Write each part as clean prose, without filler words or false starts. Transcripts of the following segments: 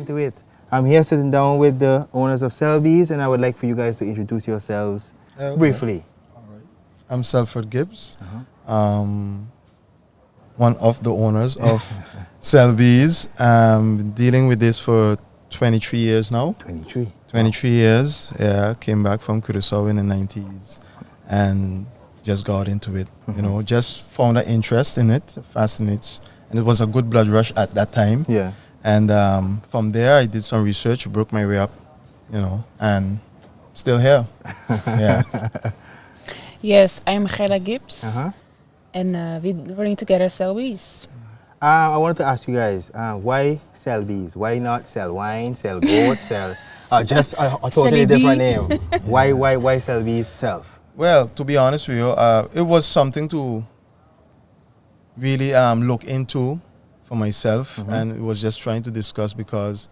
into it. I'm here sitting down with the owners of Celbees, and I would like for you guys to introduce yourselves briefly. All right. I'm Salford Gibbs, one of the owners of Celbees. Been dealing with this for 23 years now. 23 years. Yeah, came back from Curacao in the 90s and just got into it. You know, just found an interest in it, fascinates, and it was a good blood rush at that time. Yeah. And from there, I did some research, broke my way up, you know, and still here. Yeah. Yes, I'm Gela Gibbs, and we're running together Celbees. I wanted to ask you guys, why Celbees? Why not sell wine, sell goat, sell just a totally different name? Why Celbees self? Well, to be honest with you, it was something to really look into for myself, and it was just trying to discuss because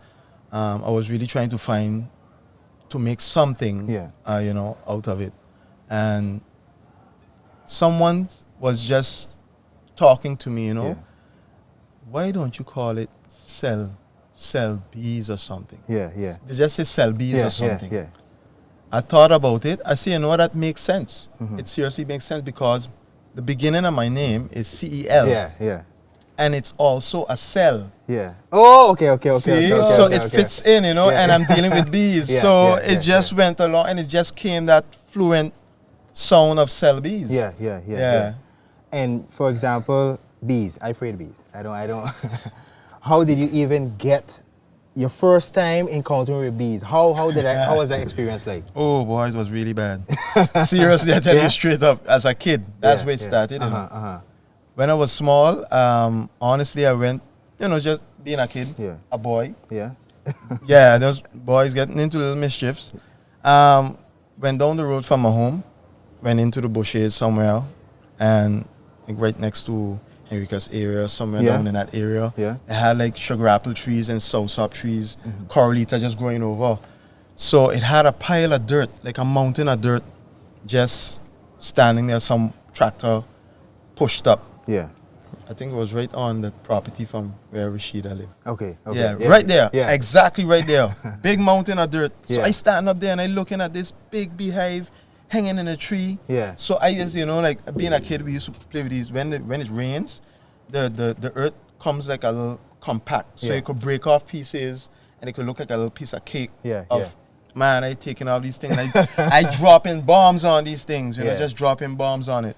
I was really trying to make something, you know, out of it. And someone was just talking to me, you know, why don't you call it Celbees or something? Yeah. They just say Celbees or something. Yeah. I thought about it. I say, you know, that makes sense. It seriously makes sense because the beginning of my name is CEL. Yeah. And it's also a cell. Yeah. Oh, okay. See? So it fits in, you know, and I'm dealing with bees. It just went along and it just came that fluent sound of Celbees. Yeah. And for example, bees. I afraid of bees. I don't. How did you even get your first time encountering with bees? How was that experience like? Oh boy, it was really bad. Seriously, I tell you straight up, as a kid, that's where it started. You know? When I was small, honestly, I went, you know, just being a kid, a boy. Yeah, those boys getting into little mischiefs. Went down the road from my home, went into the bushes somewhere, and I think right next to Henrica's area, somewhere down in that area. It had like sugar apple trees and soursop trees, coralita just growing over. So it had a pile of dirt, like a mountain of dirt, just standing there, some tractor pushed up. I think it was right on the property from where Rashida lived. Okay. Right there. Exactly right there. Big mountain of dirt. So I stand up there and I looking at this big beehive hanging in a tree. So I just, you know, like being a kid, we used to play with these. When it rains, the earth comes like a little compact. So you could break off pieces and it could look like a little piece of cake. Man, I taking all these things. I dropping bombs on these things, you know, just dropping bombs on it.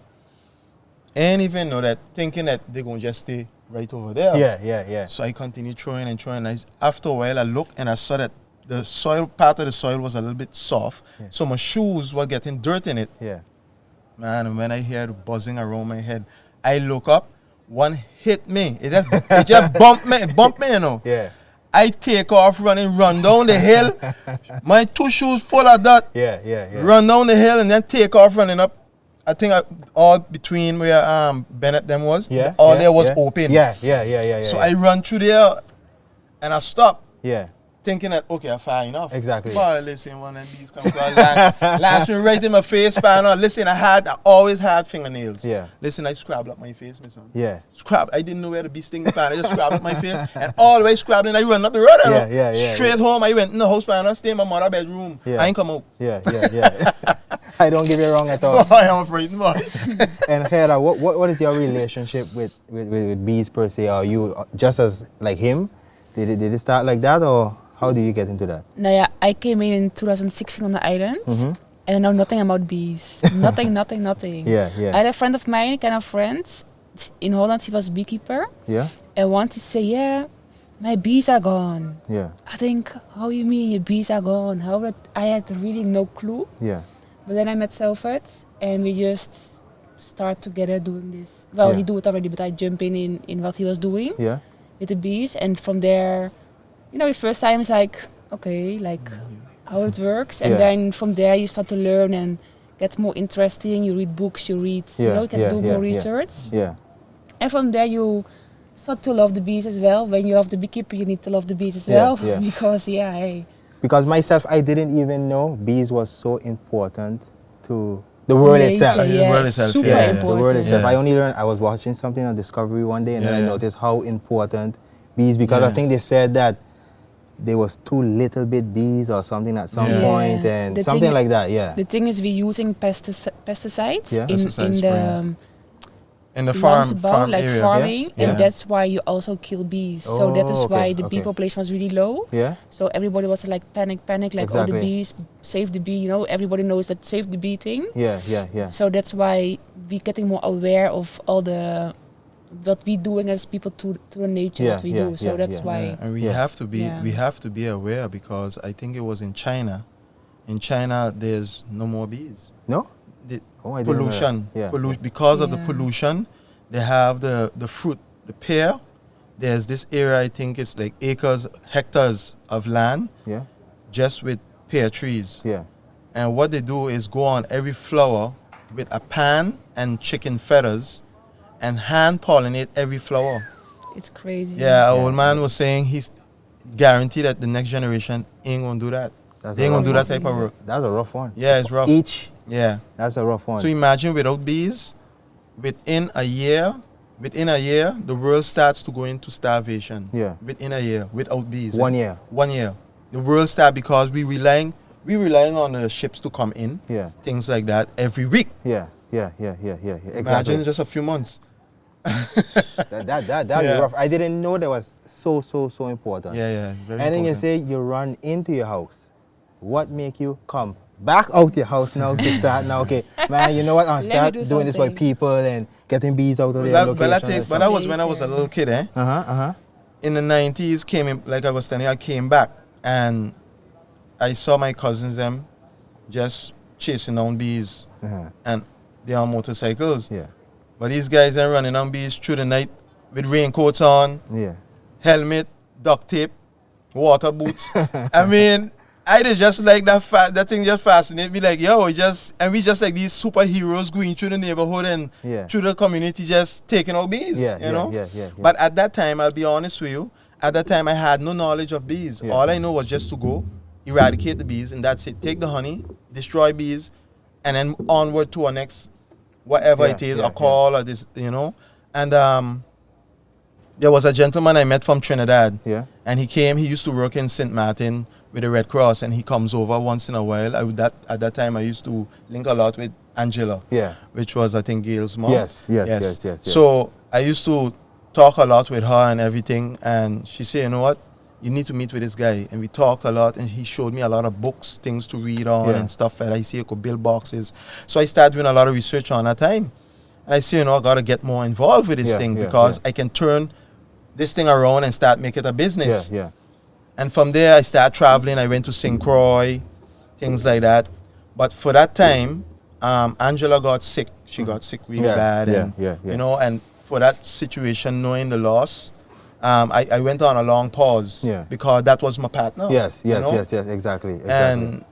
And even know that, thinking that they're going to just stay right over there. Yeah. So I continued throwing and throwing. After a while, I looked and I saw that the soil, part of the soil was a little bit soft. So my shoes were getting dirt in it. Man, and when I hear the buzzing around my head, I look up, one hit me. It just bumped me, you know. I take off running, run down the hill. My two shoes full of dirt. Run down the hill and then take off running up. I think all between where Bennett them was, all there was open. So I run through there and I stop. Thinking that, okay, I'm fine enough. Exactly. But listen, one of these come last me right in my face, man. Listen, I always had fingernails. Listen, I scrabbled up my face, my son. I didn't know where the bee sting pan. I just scrabbled up my face and all the way scrabbling. I run up the road. Straight home. I went in the house, man. I stayed in my mother's bedroom. I ain't come out. I don't give you wrong at all. I am afraid, boy. And Gela, what is your relationship with bees per se? Are you just as like him? Did it start like that, or how did you get into that? Nou ja, I came in 2016 on the island and I know nothing about bees. nothing. I had a friend of mine, kind of friends, in Holland. He was a beekeeper. And once he said, yeah, my bees are gone. I think, how you mean your bees are gone? I had really no clue. But then I met Salford and we just start together doing this. Well, he do it already, but I jump in what he was doing with the bees. And from there, you know, the first time it's like, okay, like how it works. And then from there you start to learn and get more interesting. You read books, you know, you can do more research. And from there you start to love the bees as well. When you love the beekeeper, you need to love the bees as well. Because, Because myself, I didn't even know bees was so important to the world itself. The world itself, super important. The world itself. I only learned, I was watching something on Discovery one day and then I noticed how important bees, because I think they said that there was too little bit bees or something at some point, and something like that. Yeah. The thing is, we're using pesticides in the farm like area. farming, and that's why you also kill bees. So that is why the bee population was really low. Yeah. So everybody was like panic, like all the bees, save the bee. You know, everybody knows that save the bee thing. Yeah. So that's why we're getting more aware of all the what we doing as people to the nature what we do. So that's why. And we have to be aware, because I think it was in China. In China, there's no more bees. No. Pollution. Because of the pollution, they have the fruit, the pear. There's this area, I think it's like hectares of land, just with pear trees. Yeah. And what they do is go on every flower with a pan and chicken feathers and hand pollinate every flower. It's crazy. Yeah, our old man was saying he's guaranteed that the next generation ain't gonna do that. They ain't gonna do that type of work. That's a rough one. Yeah, it's rough. That's a rough one. So imagine without bees, within a year, the world starts to go into starvation. Yeah. Within a year, without bees. 1 year. 1 year. The world starts because we relying on the ships to come in. Yeah. Things like that every week. Yeah. Exactly. Imagine just a few months. That'd be rough. I didn't know that was so important. Yeah. Very and then you say you run into your house. What make you come back out your house now to start now? Okay, man, you know what? I'll start doing this for people and getting bees out of their location. But that was when I was a little kid, eh? In the 90s, like I was telling you, I came back and I saw my cousins them just chasing down bees, and they're on motorcycles. Yeah. But these guys are running on bees through the night with raincoats on, helmet, duct tape, water boots. I mean, I just like that thing just fascinated me. Like, yo, we just like these superheroes going through the neighborhood and through the community just taking out bees, you know? But at that time, I'll be honest with you, at that time I had no knowledge of bees. All I know was just to go, eradicate the bees, and that's it. Take the honey, destroy bees, and then onward to our next, whatever it is, a call or this, you know? And there was a gentleman I met from Trinidad, and he used to work in St. Martin with the Red Cross, and he comes over once in a while. At that time, I used to link a lot with Angela, which was, I think, Gail's mom. Yes. So I used to talk a lot with her and everything, and she said, you know what, you need to meet with this guy. And we talked a lot, and he showed me a lot of books, things to read on and stuff like that. I see I could build boxes. So I started doing a lot of research on that time. And I said, you know, I got to get more involved with this thing because I can turn this thing around and start make it a business. And from there, I started traveling. I went to St. Croix, things like that. But for that time, Angela got sick. She got sick really bad. You know, and for that situation, knowing the loss, I went on a long pause because that was my partner. Yes, exactly. And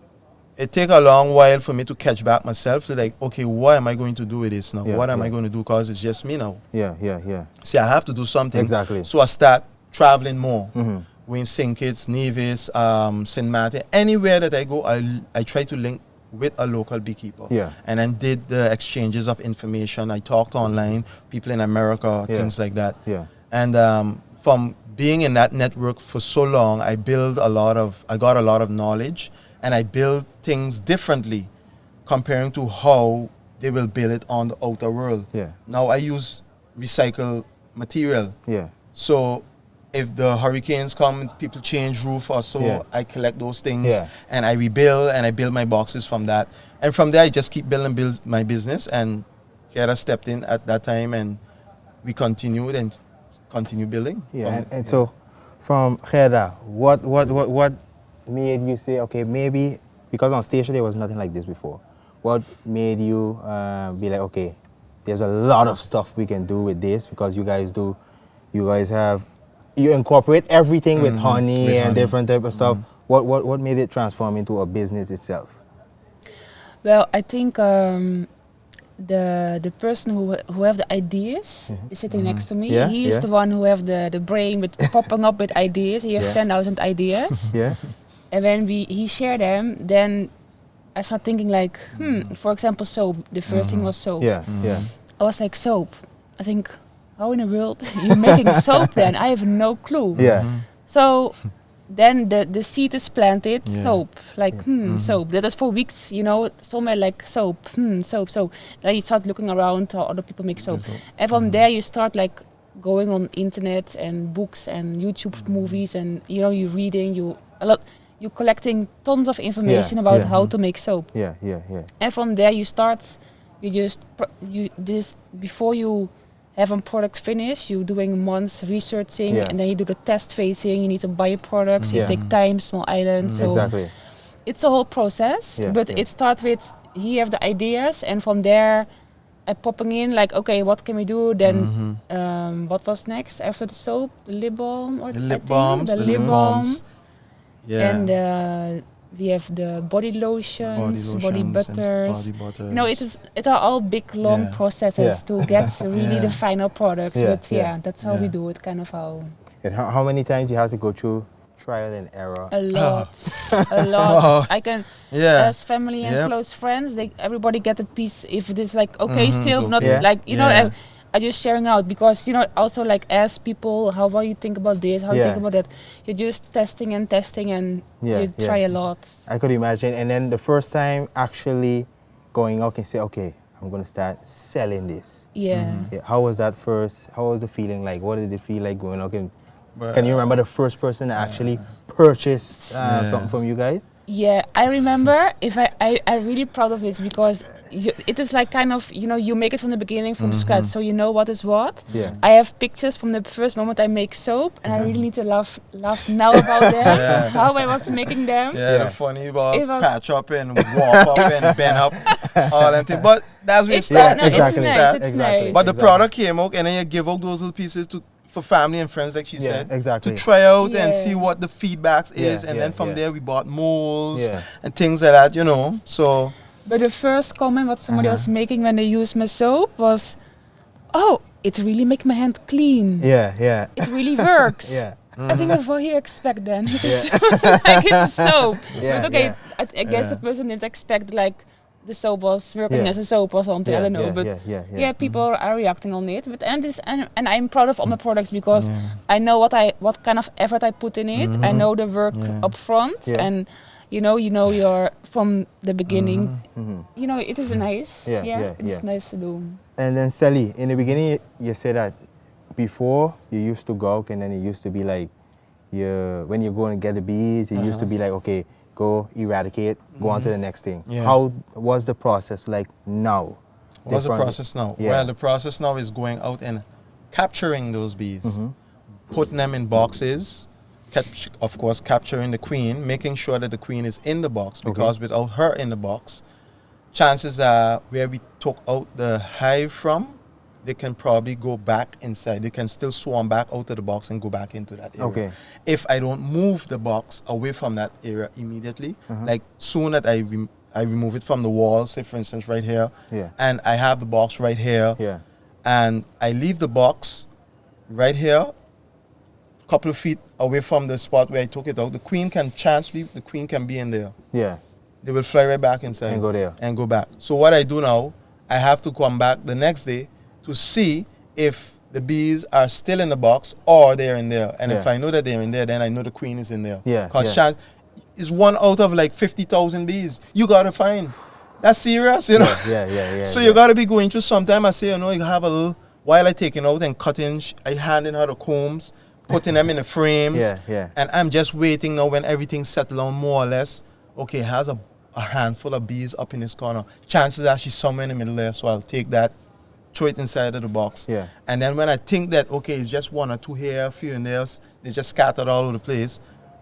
it took a long while for me to catch back myself to like, okay, what am I going to do with this now? What am I going to do? Because it's just me now. See, I have to do something. Exactly. So I start traveling more. Going St. Kitts, Nevis, St. Martin, anywhere that I go, I try to link with a local beekeeper. And then did the exchanges of information. I talked online, people in America, things like that. And from being in that network for so long, I got a lot of knowledge, and I build things differently comparing to how they will build it on the outer world. Now I use recycled material. So if the hurricanes come, people change roof or so, I collect those things and I rebuild, and I build my boxes from that. And from there, I just keep build my business. And Kera stepped in at that time, and we continued and continue building. So from Kera, what made you say, okay, maybe, because on station there was nothing like this before. What made you be like, okay, there's a lot of stuff we can do with this, because you incorporate everything with honey and different type of stuff. What made it transform into a business itself? Well, I think the person who have the ideas is sitting next to me. He is the one who have the brain with popping up with ideas. He has 10,000 ideas. And when he shared them, then I started thinking like, for example, soap. The first thing was soap. I was like, soap. I think, how in the world are you making soap then? I have no clue. So then the seed is planted, soap. Like, soap. That is for weeks, somewhere like soap, soap. Then you start looking around how other people make soap. And from there you start like going on internet and books and YouTube movies and, you're reading, you're collecting tons of information about how to make soap. And from there you start, before you have a product finished, you're doing months researching, and then you do the test phasing, you need to buy your products, you take time, small islands. So it's a whole process, but it starts with, here you have the ideas, and from there, popping in, like, okay, what can we do? Then, what was next after the soap? The lip balm? Or the lip balms. Yeah. And we have the body lotions, body butters. It are all big, long processes to get really the final products. But that's how we do it, kind of how. And how many times you have to go through trial and error? A lot, a lot. I can, as family and close friends, everybody get a piece. If it is like still not like I just sharing out, because also like as people, how you think about this, how you think about that, you're just testing and you try a lot. I could imagine. And then the first time actually going out and say, okay, I'm going to start selling this. How was that first? How was the feeling like? What did it feel like going out? Can you remember the first person that actually purchased something from you guys? Yeah, I remember. I'm really proud of this, because it is like kind of, you make it from the beginning, from scratch, so you know what is what. I have pictures from the first moment I make soap, and I really need to laugh now about them, how I was making them. The funny about patch up and warp up and bend up, all them things. But that's where it started. It's nice. But the product came out, and then you give out those little pieces for family and friends, like she said, to try out and see what the feedback is, and then from there we bought molds and things like that, so. But the first comment what somebody was making when they used my soap was, oh, it really makes my hand clean. It really works. I think that's what he expect then. Like it's soap. But okay, I guess the person didn't expect like the soap was working as a soap or something. I don't know, but people are reacting on it. But and I'm proud of all my products, because I know what kind of effort I put in it. I know the work up front, and you're from the beginning. It is nice. It's nice to do. And then Sally, in the beginning you said that before you used to go out, and then it used to be like when you go and get the bees, it used to be like, okay, go eradicate, go on to the next thing. How was the process like now? What's the process now? Well, the process now is going out and capturing those bees, putting them in boxes, of course capturing the queen, making sure that the queen is in the box, because without her in the box, chances are where we took out the hive from, they can probably go back inside. They can still swarm back out of the box and go back into that area. If I don't move the box away from that area immediately, like soon that I remove it from the wall, say for instance right here, and I have the box right here, and I leave the box right here, couple of feet away from the spot where I took it out, the queen can be in there. They will fly right back inside and go there and go back. So what I do now, I have to come back the next day to see if the bees are still in the box or they're in there. And if I know that they're in there, then I know the queen is in there. Because it's 1 out of like 50,000 bees you gotta find. That's serious, So you gotta be going through sometime. I say, you have a little, while I taking out and cutting, I handing her the combs, putting them in the frames. And I'm just waiting now when everything's settled down more or less. Okay, has a handful of bees up in this corner. Chances are she's somewhere in the middle there, so I'll take that, throw it inside of the box. And then when I think that, okay, it's just 1 or 2 here, a few in there, they just scattered all over the place,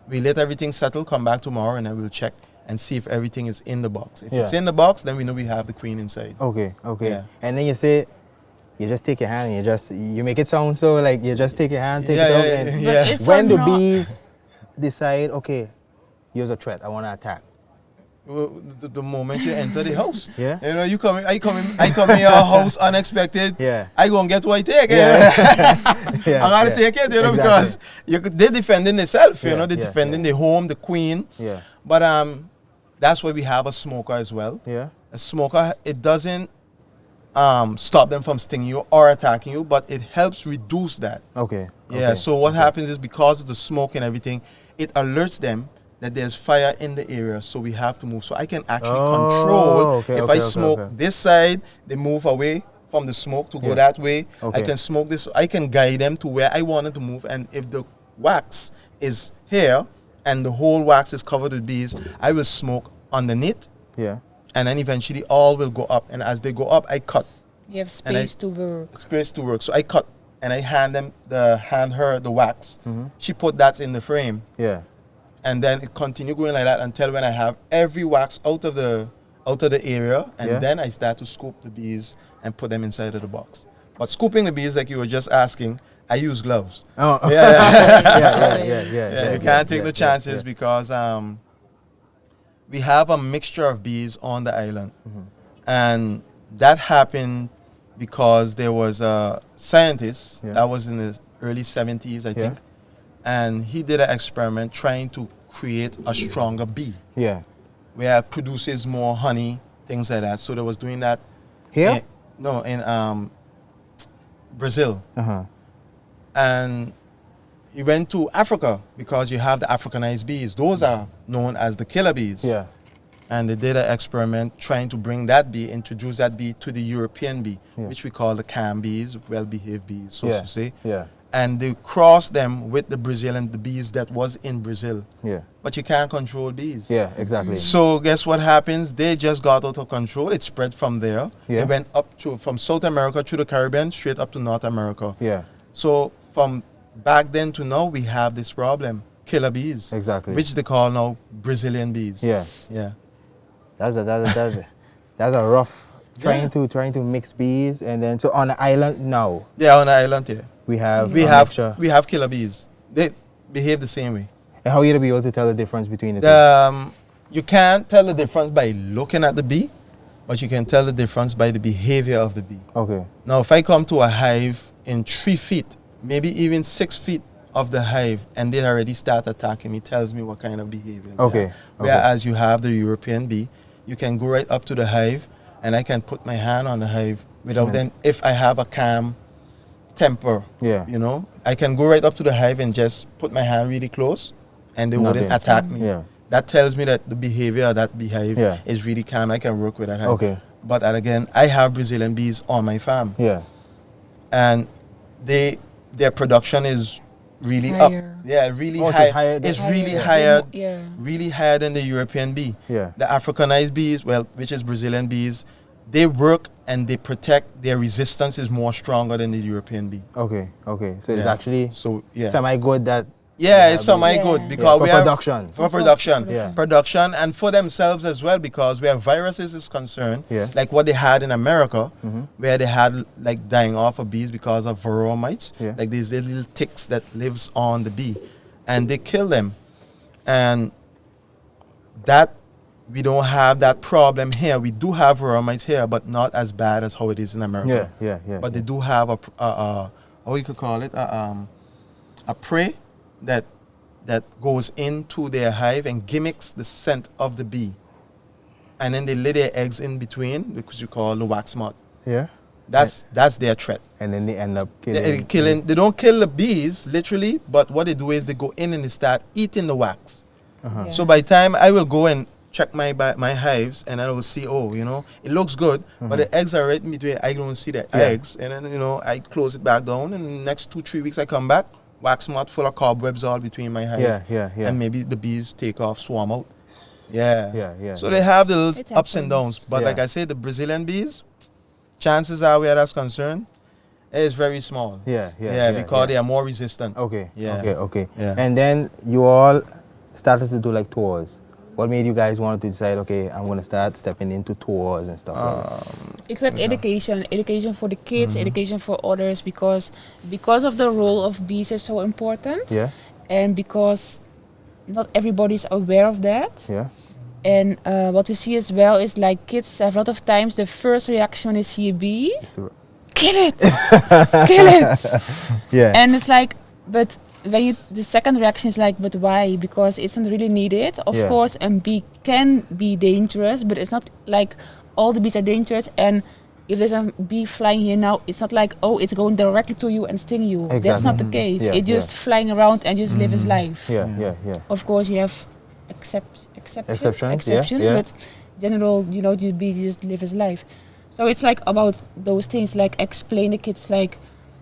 we let everything settle, come back tomorrow, and then we'll check and see if everything is in the box. If it's in the box, then we know we have the queen inside. And then you say, you just take your hand and you make it sound so like you just take your hand, take it out. And when the bees decide, okay, here's a threat, I want to attack. The moment you enter the house, I come in your house unexpected. I gonna get what I take. I gotta take it, because they're defending themselves. They're defending the home, the queen. But that's why we have a smoker as well. A smoker, it doesn't stop them from stinging you or attacking you, but it helps reduce that. So what happens is, because of the smoke and everything, it alerts them that there's fire in the area, so we have to move. So I can actually control. If I smoke this side, they move away from the smoke to go that way. I can smoke this. I can guide them to where I want it to move. And if the wax is here and the whole wax is covered with bees, I will smoke underneath. Yeah. And then eventually all will go up. And as they go up, I cut. You have space to work. Space to work. So I cut and I hand her the wax. She put that in the frame. Yeah. And then it continue going like that until when I have every wax out of the area, and then I start to scoop the bees and put them inside of the box. But scooping the bees, like you were just asking, I use gloves. Oh. Yeah. You can't take the chances because we have a mixture of bees on the island. And that happened because there was a scientist that was in the early 70s, I think. And he did an experiment trying to create a stronger bee. Yeah. Where it produces more honey, things like that. So they was doing that. Here? In Brazil. And he went to Africa because you have the Africanized bees. Those are known as the killer bees. Yeah. And they did an experiment trying to bring that bee, introduce that bee to the European bee, which we call the calm bees, well-behaved bees, so to say. Yeah. And they crossed them with the Brazilian, the bees that was in Brazil. Yeah. But you can't control bees. Yeah, exactly. So guess what happens? They just got out of control. It spread from there. Yeah. It went up from South America to the Caribbean, straight up to North America. Yeah. So from back then to now, we have this problem, killer bees. Exactly. Which they call now Brazilian bees. Yeah. Yeah. That's a rough trying to mix bees, and then so on the island now. Yeah, on the island, yeah. We have killer bees. They behave the same way. And how are you to be able to tell the difference between the two? You can't tell the difference by looking at the bee, but you can tell the difference by the behavior of the bee. Okay. Now, if I come to a hive in 3 feet, maybe even 6 feet of the hive, and they already start attacking me, tells me what kind of behavior. Okay. Whereas you have the European bee, you can go right up to the hive, and I can put my hand on the hive without then, if I have a calm temper, you know, I can go right up to the hive and just put my hand really close, and they wouldn't attack me. Yeah. That tells me that the behavior of that beehive is really calm. I can work with that hive. Okay. But again, I have Brazilian bees on my farm. Yeah. And their production is really higher. Up. Yeah, really high. It's really higher. Yeah. Really higher than the European bee. Yeah. The Africanized bees, which is Brazilian bees, they work and they protect. Their resistance is more stronger than the European bee. Okay. So it's actually semi-good that. Yeah, it's semi-good because we have production. For production. Yeah. Production and for themselves as well, because where viruses is concerned, like what they had in America, where they had like dying off of bees because of varroa mites, like these little ticks that lives on the bee, and they kill them. And that we don't have that problem here. We do have varroa mites here, but not as bad as how it is in America. Yeah. But they do have a how you could call it, a prey that goes into their hive and gimmicks the scent of the bee. And then they lay their eggs in between, which you call the wax moth. Yeah. That's their threat. And then they end up killing. They don't kill the bees, literally, but what they do is they go in and they start eating the wax. So by the time I will go and check my hives, and I will see, it looks good, but the eggs are right in between. I don't see the eggs. And then, I close it back down, and in the next 2-3 weeks I come back, wax moth full of cobwebs all between my hive. And maybe the bees take off, swarm out. So they have the little ups and downs. But like I said, the Brazilian bees, chances are where that's concerned, is very small. Because they are more resistant. Okay. And then you all started to do like tours. What made you guys want to decide, okay, I'm going to start stepping into tours and stuff? It's like education for the kids, education for others, because of the role of bees is so important. Yeah. And because not everybody's aware of that. Yeah. And what we see as well is like kids have a lot of times the first reaction when they see a bee, kill it, kill it. Yeah. And it's like, but the second reaction is like, but why? Because it's not really needed. Of course, a bee can be dangerous, but it's not like all the bees are dangerous. And if there's a bee flying here now, it's not like, oh, it's going directly to you and sting you. Exactly. That's not the case. It's just flying around and just live his life. Of course, you have exceptions, but general, the bee just live his life. So it's like about those things, like explain the kids like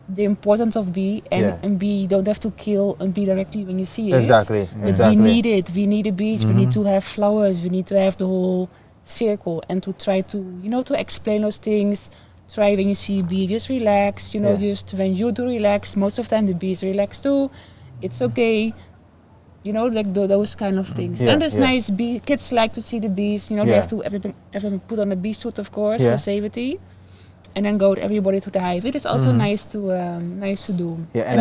the importance of bee and bee don't have to kill a bee directly when you see it. Exactly. But we need it. We need the bees. We need to have flowers. We need to have the whole circle and to try to to explain those things. Try when you see a bee, just relax. Just when you do relax, most of the time the bees relax too. It's okay. Like those kind of things. And it's nice. Kids like to see the bees. They have to everything put on a bee suit, of course, for safety. And then go with everybody to the hive. It is also nice to do. Yeah, and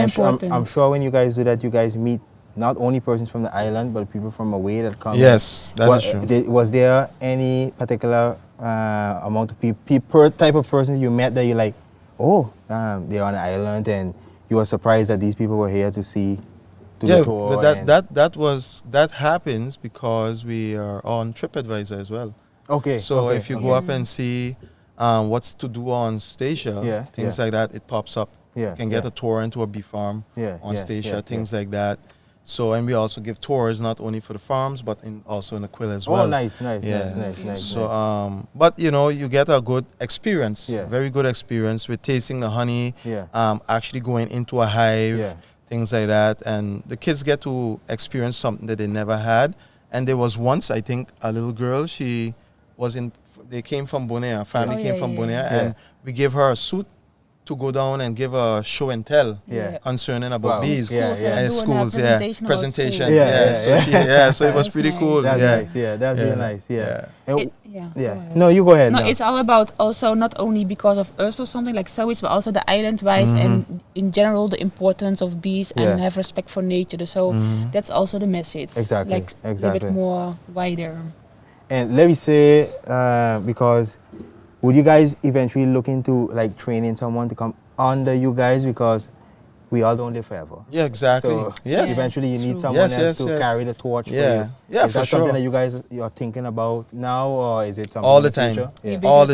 I'm sure when you guys do that, you guys meet not only persons from the island, but people from away that come. Yes, that is true. Was there any particular amount of people, type of persons you met that you're like, oh, they're on the island, and you were surprised that these people were here to see? The tour that happens because we are on TripAdvisor as well. Okay. So if you go up and see what's to do on Statia, things like that, it pops up. You can get a tour into a bee farm on Statia, things like that. So, and we also give tours not only for the farms, but also in the quill as well. Oh, nice. So, but you get a good experience, very good experience with tasting the honey, actually going into a hive, things like that. And the kids get to experience something that they never had. And there was once, I think, a little girl, they came from Bonea, family came from Bonea, and we gave her a suit to go down and give a show and tell concerning about bees and schools, presentation. So it was pretty cool. That's nice. That's really nice. No, you go ahead. No, it's all about also not only because of us or something like Celbees, but also the island-wise and in general the importance of bees and have respect for nature. So that's also the message. Exactly. Like a little bit more wider. And let me say, because would you guys eventually look into like training someone to come under you guys, because we all don't live forever? Yeah, exactly. So eventually you need someone else to carry the torch for you. Yeah, is that something that you're thinking about now, or is it something all the time? All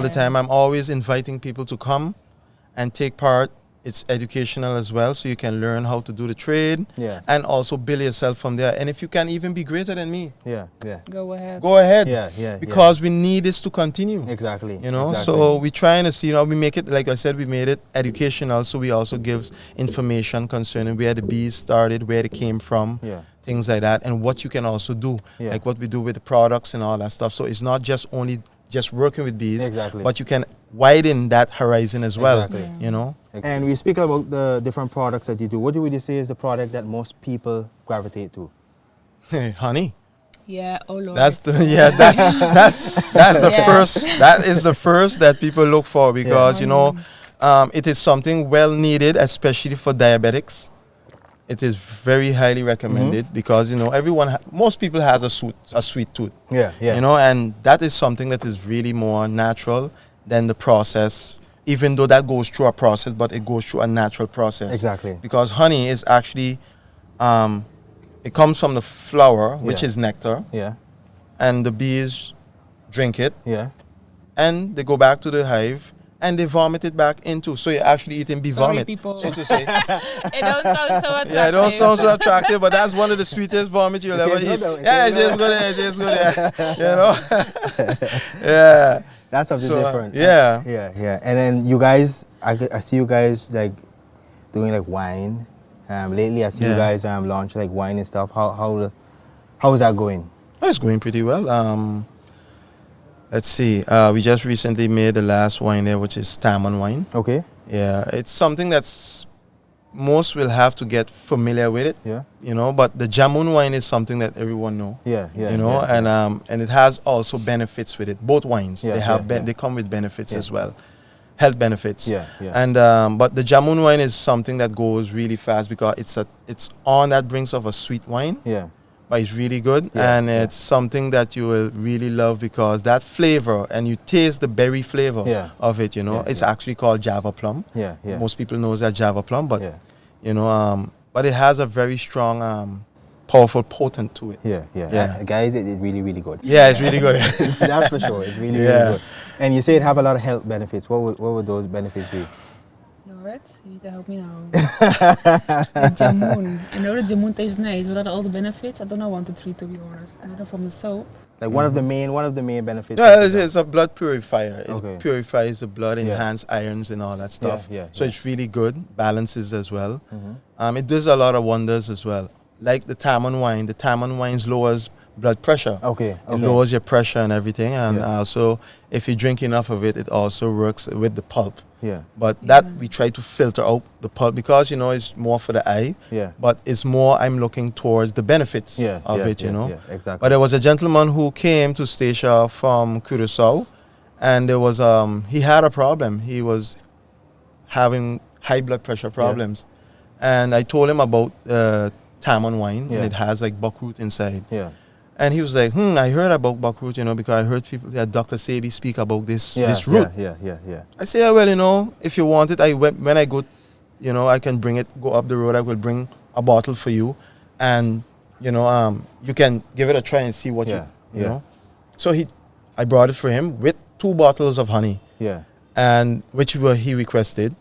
the time. I'm always inviting people to come and take part. It's educational as well, so you can learn how to do the trade and also build yourself from there. And if you can even be greater than me, go ahead. Because we need this to continue. Exactly. So we're trying to see, we make it, like I said, we made it educational, so we also give information concerning where the bees started, where they came from, things like that, and what you can also do, like what we do with the products and all that stuff. So it's not just only working with bees, but you can widen that horizon as well, And we speak about the different products that you do. What would you say is the product that most people gravitate to? Honey. Yeah, oh Lord. That's the first. That is the first that people look for, because it is something well needed, especially for diabetics. It is very highly recommended because most people has a sweet tooth. And that is something that is really more natural than the process. Even though that goes through a process, but it goes through a natural process. Exactly. Because honey is actually, it comes from the flower, which is nectar. And the bees drink it. And they go back to the hive and they vomit it back into. So you're actually eating bee vomit. People. So to say. It don't sound so attractive. Yeah, it don't sound so attractive, but that's one of the sweetest vomit you'll ever eat. It is good. Yeah. That's something different. Yeah. And then you guys, I see you guys like doing like wine. Lately I see you guys launch like wine and stuff. How is that going? It's going pretty well. Let's see. We just recently made the last wine there, which is Tamon wine. Okay. Yeah, it's something that's most will have to get familiar with it. But the Jamun wine is something that everyone know. And it has also benefits with it. Both wines they come with benefits as well, health benefits. And but the Jamun wine is something that goes really fast because it's on that brink of a sweet wine. But it's really good, and it's something that you will really love because that flavor, and you taste the berry flavor of it. It's actually called Java plum. Most people know that Java plum, but but it has a very strong powerful, potent to it. Yeah. Guys, it's really, really good. Yeah, it's really good. That's for sure. It's really, really good. And you say it have a lot of health benefits. What would those benefits be? Lord, you need to help me now. The jamun. I know the jamun tastes nice. What are all the benefits? I don't know 1 to 3 to be honest. Another from the soap. Like one of the main benefits. Yeah, it's a blood purifier. It purifies the blood, enhances irons and all that stuff. So it's really good. Balances as well. It does a lot of wonders as well. Like the tamarind wine. The tamarind wine lowers blood pressure. It lowers your pressure and everything. And also, if you drink enough of it, it also works with the pulp. But that we try to filter out the pulp because, you know, it's more for the eye. But it's more, I'm looking towards the benefits of it, you know. Exactly. But there was a gentleman who came to Statia from Curacao, and there was, he had a problem. He was having high blood pressure problems. And I told him about tamarind wine, and it has like buckroot inside. And he was like, I heard about buckroot, you know, because I heard people, Dr. Celbees speak about this root. I say, well, you know, if you want it, when I go, you know, I can bring it, go up the road, I will bring a bottle for you. And, you know, you can give it a try and see what you know. So I brought it for him with 2 bottles of honey. And which he requested.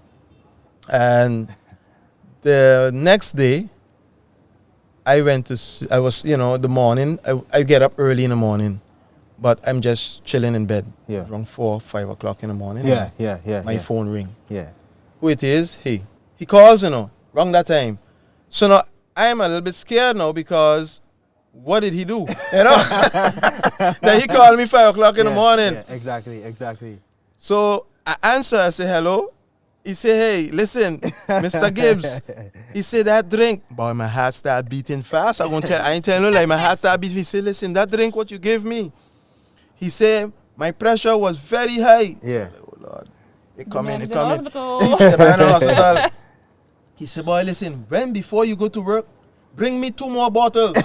And the next day, I was, you know, the morning, I get up early in the morning, but I'm just chilling in bed around 4 or 5 o'clock in the morning. My phone ring. Who it is? He calls, you know, wrong that time. So now I'm a little bit scared now because what did he do? You know? Then he called me 5 o'clock in the morning. Exactly. So I answer, I say, hello. He said, hey, listen, Mr. Gibbs. He said, that drink. Boy, my heart started beating fast. I ain't telling you, like, my heart started beating. He said, listen, that drink, what you gave me. He said, my pressure was very high. So, oh, Lord. It come in. He said, man, hospital. He said, boy, listen, before you go to work, bring me 2 more bottles.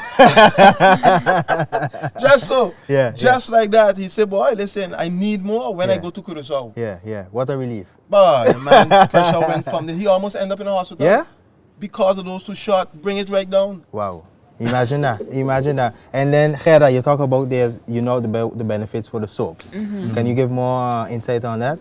Just so. Just like that. He said, boy, listen, I need more when I go to Curacao. What a relief. But man, pressure went from he almost ended up in the hospital. Because of those 2 shots, bring it right down. Wow. Imagine that. And then, Gerda, you talk about the benefits for the soaps. Can you give more insight on that?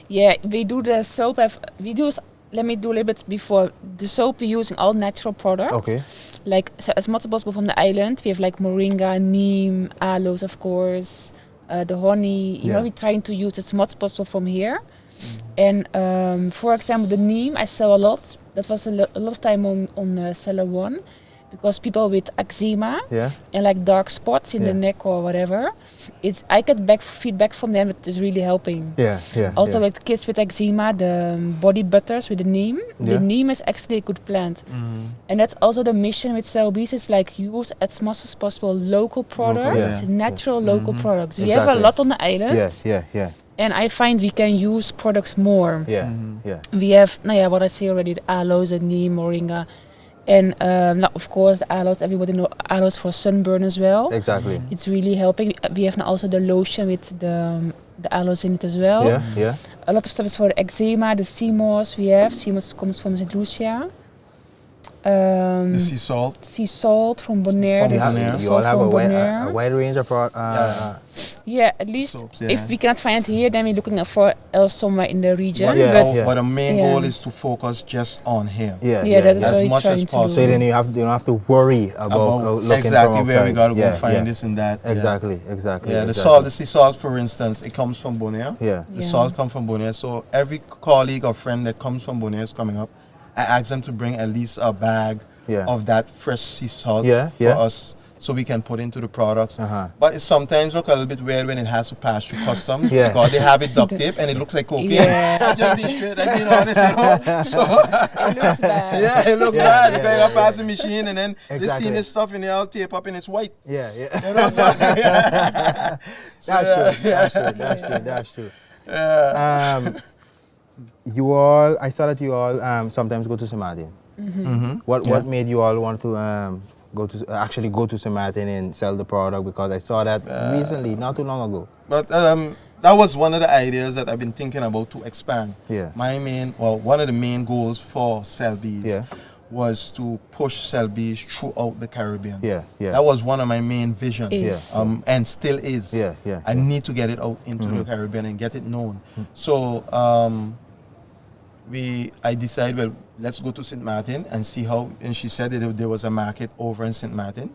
Yeah, we do the soap. Let me do a little bit before. The soap we're using all natural products. Like, so as much as possible from the island. We have like moringa, neem, aloes, of course, the honey. You know, we're trying to use as much as possible from here. And for example, the neem I sell a lot. That was a lot of time on seller 1, because people with eczema and like dark spots in the neck or whatever, I get feedback from them that is really helping. Also with kids with eczema, the body butters with the neem. The neem is actually a good plant, and that's also the mission with Celbees. Is like use as much as possible local products, natural local products. We have a lot on the island. And I find we can use products more. We have, what I say already, the aloes, the neem, moringa. And of course, the aloes, everybody knows aloes for sunburn as well. It's really helping. We have now also the lotion with the aloes in it as well. A lot of stuff is for the eczema, the sea moss we have. Sea moss comes from St. Eustatius. The sea salt. Sea salt from Bonaire. You all have a wide range of products. At least soaps, if we cannot find it here, then we're looking for else somewhere in the region. But the main goal is to focus just on here. That is as much as possible. So then you don't have to worry about looking exactly where we gotta go find this and that. Exactly. The sea salt, for instance, it comes from Bonaire. The salt comes from Bonaire. So every colleague or friend that comes from Bonaire is coming up, I ask them to bring at least a bag of that fresh sea salt for us, so we can put into the products. But it sometimes look a little bit weird when it has to pass through customs because they have it duct tape and it looks like cocaine. I just be straight, I mean honest, you know. So it looks bad. It looks bad because you got pass the machine and then they see this stuff and they all tape up and it's white. You know, That's true. I saw that you all sometimes go to St. Martin. What made you all want to go to St. Martin and sell the product? Because I saw that recently, not too long ago. But that was one of the ideas that I've been thinking about to expand. One of the main goals for Celbees was to push Celbees throughout the Caribbean. Yeah, yeah. That was one of my main visions, and still is. Yeah, yeah. I need to get it out into the Caribbean and get it known. So I decided, well, let's go to St. Martin and see how. And she said that there was a market over in St. Martin,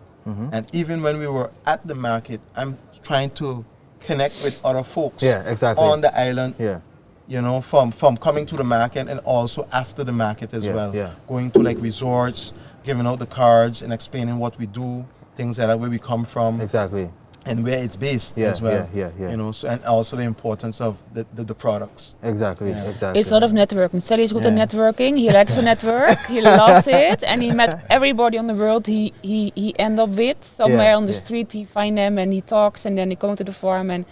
and even when we were at the market, I'm trying to connect with other folks. On the island. Yeah. You know, from coming to the market and also after the market as well. Yeah. Going to like resorts, giving out the cards and explaining what we do, things like that, where we come from. Exactly. And where it's based as well. Yeah. You know, so, and also the importance of the products. Exactly. It's a lot of networking. Sally is good at networking. He likes to network. He loves it. And he met everybody on the world he end up with. Somewhere on the street he find them and he talks and then he come to the farm and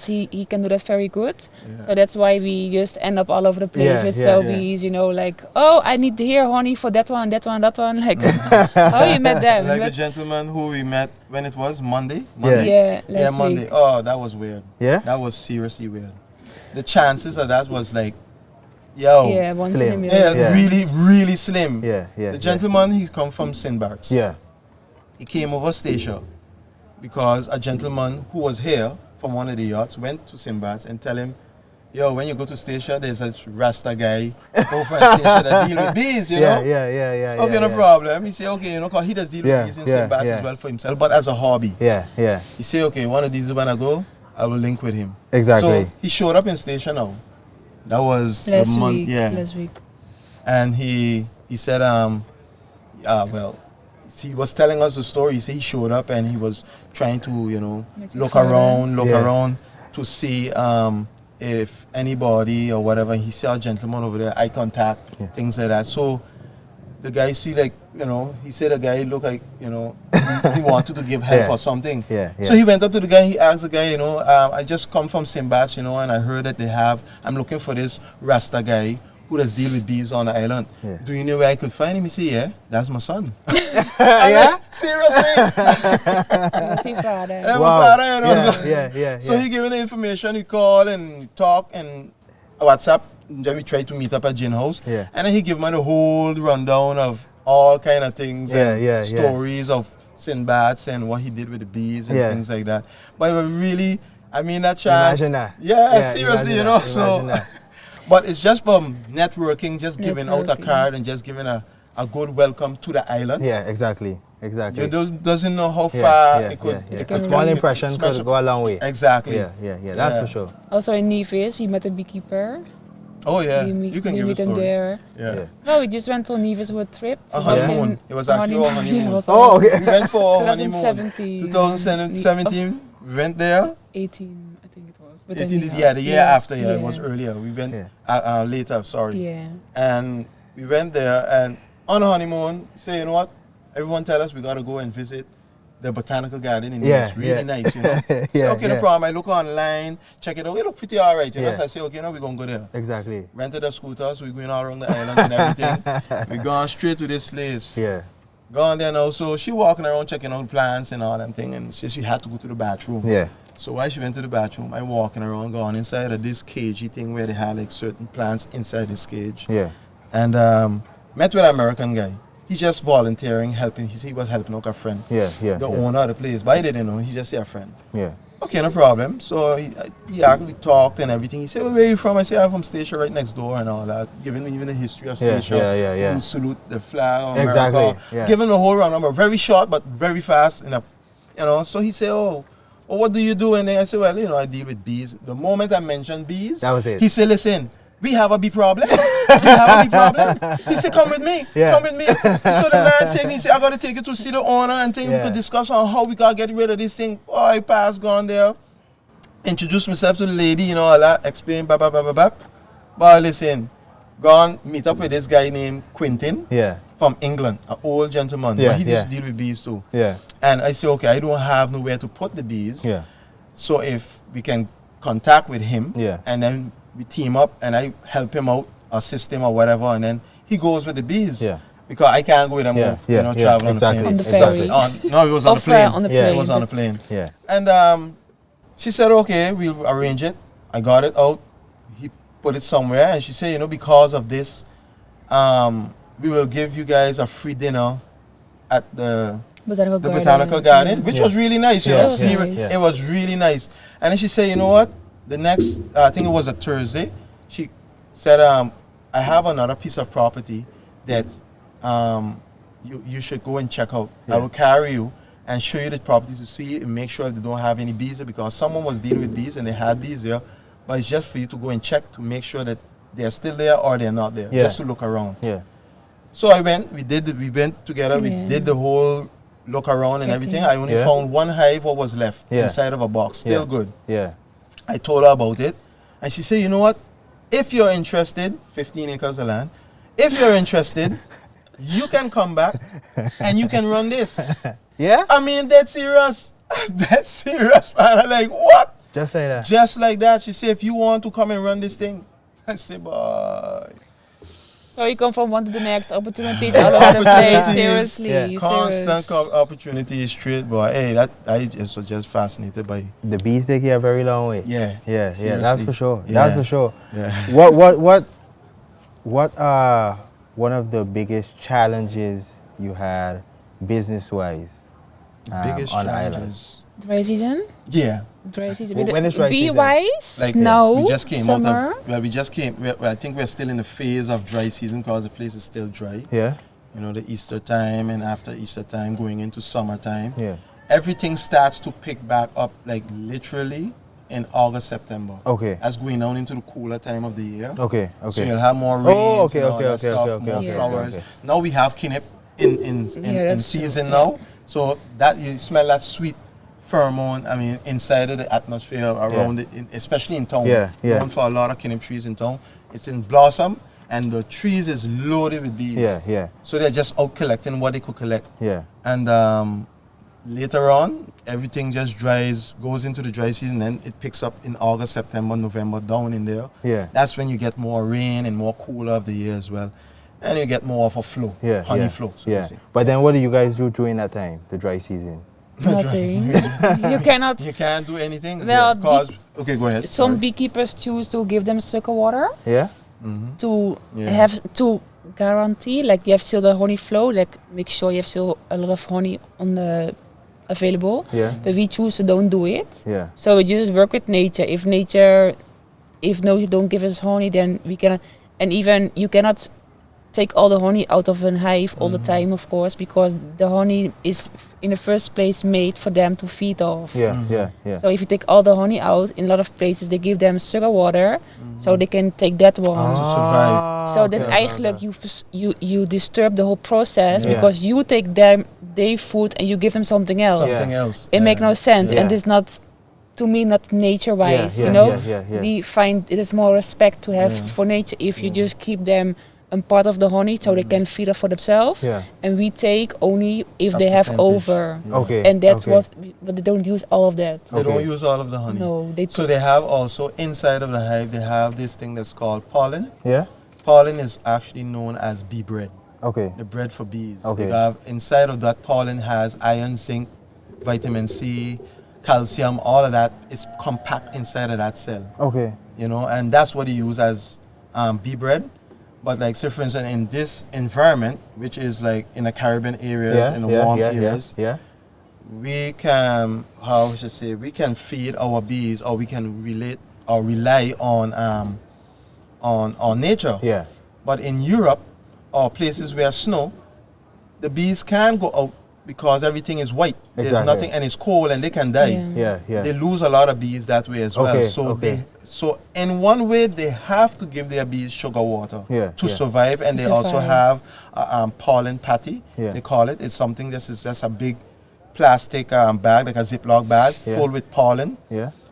he can do that very good. So that's why we just end up all over the place with Celbees, you know, like, oh, I need to hear honey for that one. Like, how you met them? Like the gentleman who we met when it was Monday? Yeah, last Monday. week. Oh, that was weird. Yeah? That was seriously weird. The chances of that was like, yo. Yeah, once in a million. Yeah, really, really slim. Yeah. The gentleman, he's come from St. Barks. Yeah. He came over station because a gentleman who was here from one of the yachts went to St. Barks and tell him, yo, when you go to station, there's a Rasta guy over at station that deal with bees, you know? Yeah. Okay, no problem. He say, okay, you know, because he does deal with bees in St. Barks as well for himself, but as a hobby. Yeah. He say, okay, one of these when I go, I will link with him. Exactly. So he showed up in station now. That was last the month. Week. Yeah. Last week. And he said, well, he was telling us the story. He said he showed up and he was trying to, you know, look around to see if anybody or whatever. He saw a gentleman over there, eye contact, things like that. So the guy see like, you know, he said the guy looked like, you know, he wanted to give help or something. So he went up to the guy, he asked the guy, you know, I just come from St. Barts, you know, and I heard that I'm looking for this Rasta guy who does deal with bees on the island. Do you know where I could find him? He said, yeah, that's my son. Yeah? Seriously? That's your father. Yeah, my father, you know. Yeah. So he gave me the information, he called and talk and WhatsApp. Then we tried to meet up at Gin House. And then he gave me the whole rundown of all kind of things and stories of St. Barts and what he did with the bees and things like that. But it was really, I mean, that chance. Imagine that. Yeah, seriously, you know. So. But it's just from networking, just giving out a card and just giving a good welcome to the island. Yeah, exactly. You doesn't know how far it could. A small impression could go a long way. Exactly. Yeah, that's for sure. Also in Nevis, we met a beekeeper. Oh yeah, you can give a story. There. Yeah. No, we just went to Nevis for a trip. A honeymoon. It was actually a honeymoon. Oh, okay. We went for a honeymoon. 2017. We went there. 18. But 18, the year after, it was earlier. We went later, sorry. Yeah. And we went there and on a honeymoon, say, you know what? Everyone tell us we got to go and visit the botanical garden in Nice. Really nice, you know. So, okay, no problem. I look online, check it out. It look pretty all right, you know. So I say, okay, now we're going to go there. Exactly. Rented a scooter, so we're going all around the island and everything. We're going straight to this place. Yeah. Gone there now. So she walking around checking out plants and all that thing. And she said she had to go to the bathroom. Yeah. So while she went to the bathroom, I walking around, going inside of this cagey thing where they had like certain plants inside this cage. Yeah. And met with an American guy. He's just volunteering, helping. He was helping out a friend. The owner of the place. But I didn't know. He just said a friend. Yeah. Okay, no problem. So he actually talked and everything. He said, well, where are you from? I said, I'm from Station right next door and all that. Giving me even the history of Station. And salute the flag of America. Giving the whole round number. Very short, but very fast. You know. So he said, oh, what do you do? And then I said, well, you know, I deal with bees. The moment I mentioned bees, that was it. He said, listen, we have a bee problem. We have a bee problem. He said, come with me. Come with me. So the man take me, he said, I got to take you to see the owner and think we could discuss on how we got to get rid of this thing. Oh, I passed, gone there. Introduced myself to the lady, you know, all that, explain, blah, blah, blah, blah, blah. But listen, gone, meet up with this guy named Quentin. From England, an old gentleman. But he used to deal with bees too. And I said, okay, I don't have nowhere to put the bees. So if we can contact with him, and then we team up and I help him out, assist him or whatever, and then he goes with the bees. Because I can't go with him, you know, travel on the plane. On the ferry. No, it was on the plane. On the plane. It was on the plane. And she said, okay, we'll arrange it. I got it out. He put it somewhere, and she said, you know, because of this, we will give you guys a free dinner at the Botanical Garden, which was really nice. You know, nice. It was really nice. And then she said, you know what? The next, I think it was a Thursday, she said, I have another piece of property that you should go and check out. I will carry you and show you the property to see and make sure they don't have any bees there, because someone was dealing with bees and they had bees there, but it's just for you to go and check to make sure that they're still there or they're not there, just to look around. So I went, we went together, we did the whole look around and everything. I only found one hive what was left inside of a box, still good. I told her about it, and she said, you know what, if you're interested, 15 acres of land, if you're interested, you can come back and you can run this. I mean, that's serious. That's serious, man. I'm like, what? Just like that. Just like that. She said, if you want to come and run this thing, I said, bye. So you come from one to the next, opportunities all over the place. Seriously, constant opportunities, straight, boy. Hey, I just was just fascinated by the bees. Take you a very long way. Seriously. That's for sure. That's for sure. What are one of the biggest challenges you had business-wise biggest on challenges? Dry season? Yeah. Dry season. When is dry season? Bee-wise, like, snow, we just came summer. out of, we just came, I think we're still in the phase of dry season because the place is still dry. Yeah. You know, the Easter time and after Easter time going into summertime. Yeah. Everything starts to pick back up like literally in August, September. Okay. As going down into the cooler time of the year. Okay. So you'll have more rains, more Okay. flowers. Now we have kinep in season now. So that you smell that sweet pheromone, I mean, inside of the atmosphere around it, especially in town. Known for a lot of kinep trees in town. It's in blossom and the trees is loaded with bees. So they're just out collecting what they could collect. And later on, everything just goes into the dry season, then it picks up in August, September, November, down in there. That's when you get more rain and more cooler of the year as well. And you get more of a flow, honey flow. So to say. But then what do you guys do during that time, the dry season? Nothing. You cannot. You can't do anything. Well, okay, go ahead. Some beekeepers choose to give them sugar water. To have to guarantee, like you have still the honey flow, like make sure you have still a lot of honey on the available. But we choose to don't do it. So we just work with nature. If nature don't give us honey, then we cannot. And even you cannot take all the honey out of a hive all the time, of course, because the honey is in the first place made for them to feed off. So if you take all the honey out, in a lot of places they give them sugar water, so they can take that one to survive. So then eigenlijk you disturb the whole process because you take their food and you give them something else. It makes no sense, and it's not. To me, not nature-wise, you know. We find it is more respect to have for nature if you just keep them a part of the honey so they can feed it for themselves, and we take only if they have over. And that's what but they don't use all of that. They don't use all of the honey. No, so they have also inside of the hive they have this thing that's called pollen. Pollen is actually known as bee bread. The bread for bees. They have inside of that pollen has iron, zinc, vitamin C, calcium, all of that is compact inside of that cell. You know, and that's what they use as bee bread. But like, say for instance, in this environment, which is like in the Caribbean areas, in the warm areas, we can, we can feed our bees, or we can rely on nature. But in Europe, or places where snow, the bees can't go out because everything is white. There's nothing, and it's cold, and they can die. They lose a lot of bees that way as well. So in one way, they have to give their bees sugar water to survive, and they also have pollen patty. They call it. It's something that is just a big plastic bag, like a Ziploc bag, full with pollen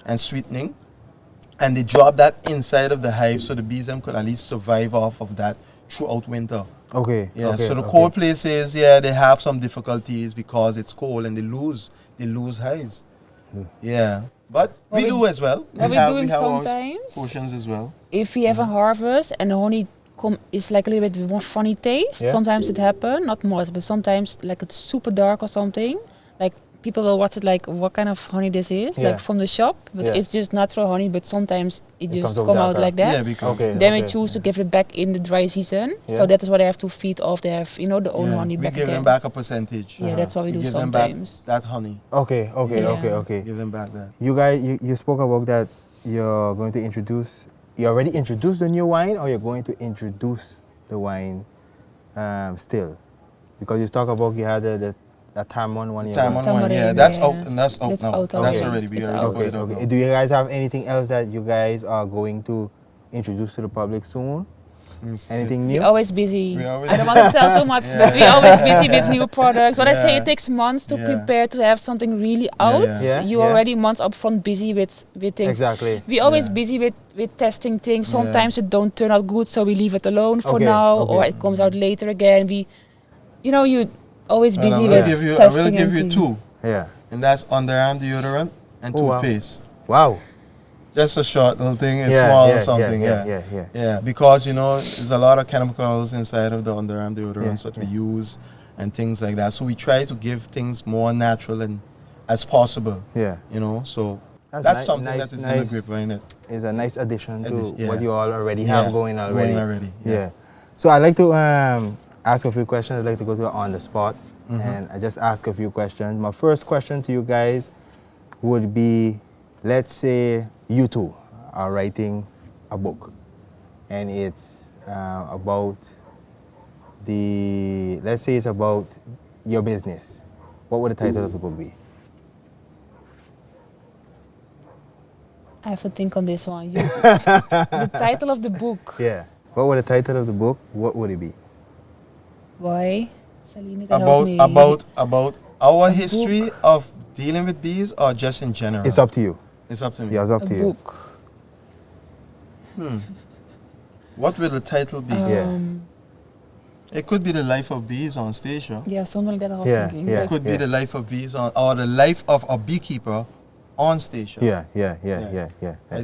and sweetening, and they drop that inside of the hive so the bees could at least survive off of that throughout winter. So the cold places, they have some difficulties because it's cold and they lose hives. But we do as well. We have sometimes portions as well. If we have a harvest and the honey is like a little bit more funny taste, sometimes it happens, not much, but sometimes like it's super dark or something, like people will watch it like, what kind of honey this is, like from the shop, but it's just natural honey, but sometimes it just come out like that. Yeah, because then we choose to give it back in the dry season. So that is what they have to feed off. They have, you know, the own honey back. We give them back a percentage. Yeah, that's what we do give sometimes. Them back that honey. Okay. Give them back that. You guys, you spoke about that you're going to introduce, you already introduced the new wine, or you're going to introduce the wine still? Because you talk about you had the Tamon one. The Tamon one, that's out, and that's out now. That's already, we already put it out now. Do you guys have anything else that you guys are going to introduce to the public soon? Anything new? We're always busy. I don't want to tell too much, but we're always busy with new products. When I say it takes months to prepare to have something really out, you already months up front busy with things. Exactly. We're always busy with testing things. Sometimes it don't turn out good, so we leave it alone for now, or it comes out later again. You always busy with testing. I will give you two. Yeah. And that's underarm deodorant and toothpaste. Wow. Just a short little thing, it's small or something. Yeah. Because there's a lot of chemicals inside of the underarm deodorants that we use and things like that. So we try to give things more natural and as possible. Yeah. So that's something that is in the grapevine. It's a nice addition to what you all already have going already. Yeah. So I'd like to ask a few questions. I'd like to go to on the spot, and I just ask a few questions. My first question to you guys would be, let's say you two are writing a book, and it's about let's say it's about your business. What would the title of the book be? I have to think on this one. The title of the book. Yeah. What would the title of the book? What would it be? Why? About our history of dealing with bees, or just in general? It's up to you. It's up to me. Yeah, it's up to you. Book. What will the title be? It could be The Life of Bees on Station. Yeah, something like that I was thinking. It could be The Life of Bees or The Life of a Beekeeper on Station. Yeah.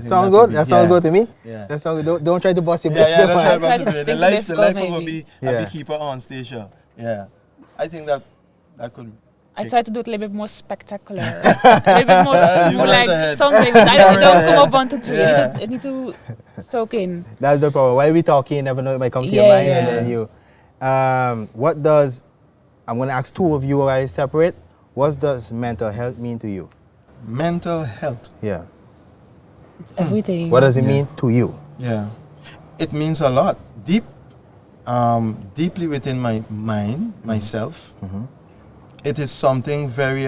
Sounds good. That sounds good to me. Yeah. That sounds good. Don't try to boss it. Don't try to boss it. The life of a beekeeper on Station. Yeah. I think that could. I try to do it a little bit more spectacular, a little bit more smooth, like something. I don't come up 1, 2, 3. I need to soak in. That's the problem. While we talking, you never know, it might come to your mind, and then you. What does? I'm gonna ask two of you guys separate. What does mental health mean to you? Mental health. Yeah. It's everything. What does it mean to you? Yeah. It means a lot. Deeply within my mind, myself. It is something very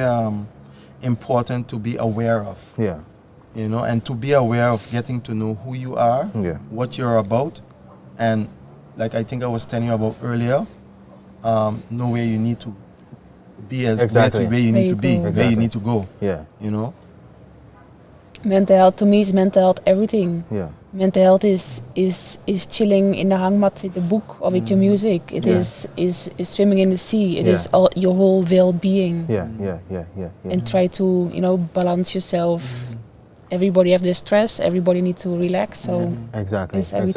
important to be aware of. Yeah. And to be aware of getting to know who you are, what you're about, and like I think I was telling you about earlier, know where you need to be where you need to be, where you need to go. Yeah. Mental health to me is mental health everything. Yeah. Mental health is chilling in the hangmat with the book or with your music. It is swimming in the sea. It is all your whole well-being. Yeah. And try to balance yourself. Everybody have their stress. Everybody needs to relax. So exactly. I'm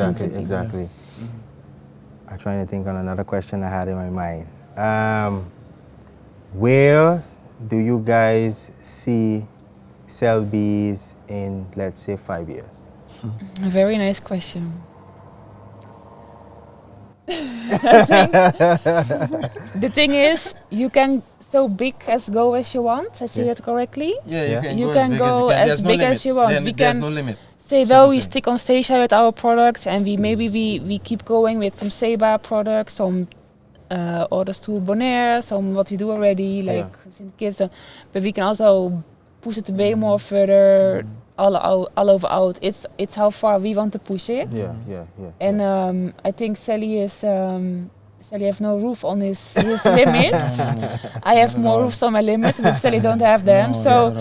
trying to think on another question I had in my mind. Where do you guys see Celbees in, let's say, 5 years? A very nice question. The thing is, you can so big as go as you want. I see that correctly. Yeah, you can go as big as you want. There's no limit. Say, well, we stick on station with our products, and we keep going with some Seba products, some orders to Bonaire, some what we do already, like Sint Kids. But we can also push it way more further, all over out. It's how far we want to push it. Yeah. And I think Sally have no roof on his limits. I have more roofs on my limits, but Sally don't have them. So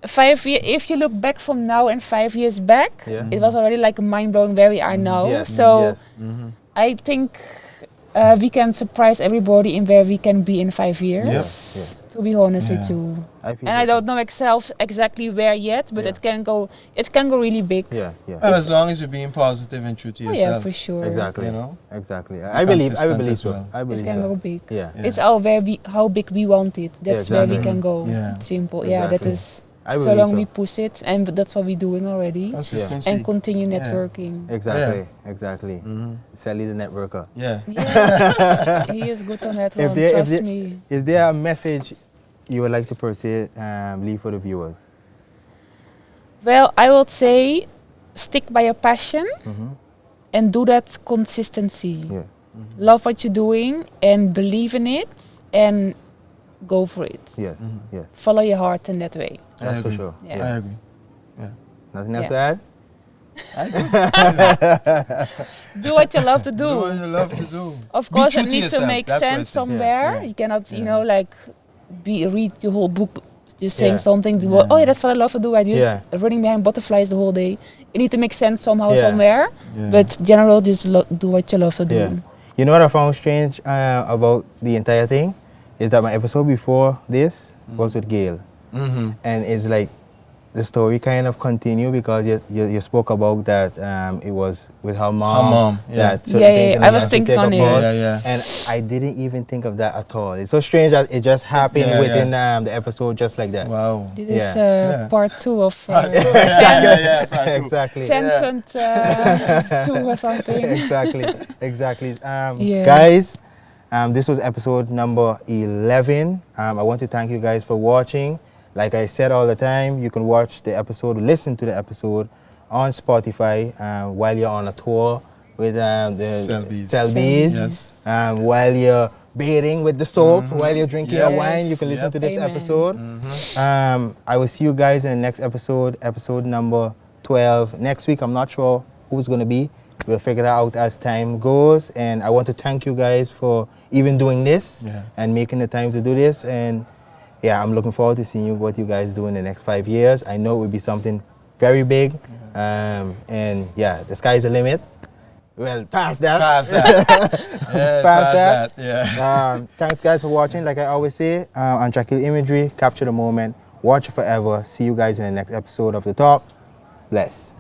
5 years, if you look back from now and 5 years back, it was already like mind-blowing where we are now. I think we can surprise everybody in where we can be in 5 years. To be honest with you. I don't know exactly where yet, but it can go really big. Yeah. Well, as long as you're being positive and true to yourself. Yeah, for sure. Exactly. You know? Exactly. I believe so. Well. I believe it can go big. Yeah. It's all how big we want it. That's where we can go. Yeah. Simple. Exactly. Yeah, that is so long we push it, and that's what we're doing already. Consistency. And continue networking. Exactly. Sally the networker. He is good on that one, trust me. Is there a message you would like to leave for the viewers? Well, I would say stick by your passion and do that consistency. Yeah. Love what you're doing and believe in it and go for it. Yes. Follow your heart in that way. That's for sure. Yeah. I agree. Yeah. Nothing else to add? Do what you love to do. Do what you love to do. Of course, it needs to make sense somewhere. You cannot, read the whole book just saying something. Oh, that's what I love to do. I just running behind butterflies the whole day. It needs to make sense somehow, somewhere. Yeah. But general, just do what you love to do. Yeah. You know what I found strange about the entire thing? Is that my episode before this was with Gail. And it's like the story kind of continued because you spoke about that it was with her mom. I was thinking on it. And I didn't even think of that at all. It's so strange that it just happened within the episode just like that. Wow. This is part 2 of... part 2. Exactly. 10.2 or something. Exactly. Guys, this was episode number 11. I want to thank you guys for watching. Like I said all the time, you can watch the episode, listen to the episode on Spotify while you're on a tour with the Celbees. Yes. While you're bathing with the soap, while you're drinking a wine, you can listen to this episode. I will see you guys in the next episode, episode number 12. Next week, I'm not sure who's going to be. We'll figure it out as time goes. And I want to thank you guys for even doing this and making the time to do this. And I'm looking forward to seeing what you guys do in the next 5 years. I know it will be something very big. And the sky's the limit. Well, past that. Past that. Thanks, guys, for watching. Like I always say, on Jacquil Imagery, capture the moment, watch it forever. See you guys in the next episode of The Talk. Bless.